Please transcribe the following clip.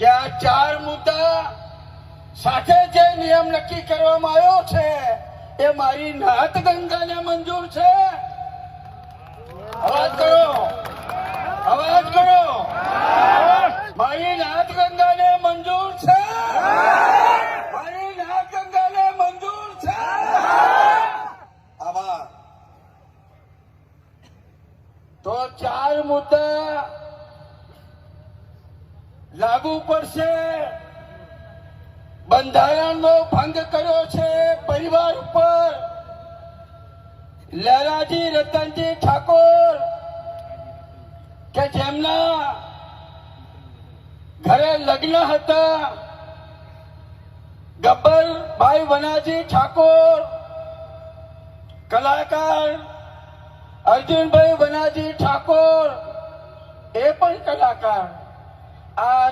કે આ 4 મુદ્દા સાથે જે નિયમ નક્કી કરવામાં આવ્યો છે એ મારી નાત ગંગાને મંજૂર છે. અવાજ કરો, અવાજ કરો. મારી નાત ગંગાને મંજૂર છે, મારી નાત ગંગાને મંજૂર છે. આભાર. તો 4 મુદ્દા લાગુ પડશે. બંધારણનો ભંગ કર્યો છે પરિવાર ઉપર. લહેરાજી રતનજી ઠાકોર કે જેમના ઘરે લગ્ન હતા, ગબ્બરભાઈ વનાજી ઠાકોર, કલાકાર અર્જુનભાઈ વનાજી ઠાકોર, એ પણ કલાકાર. આ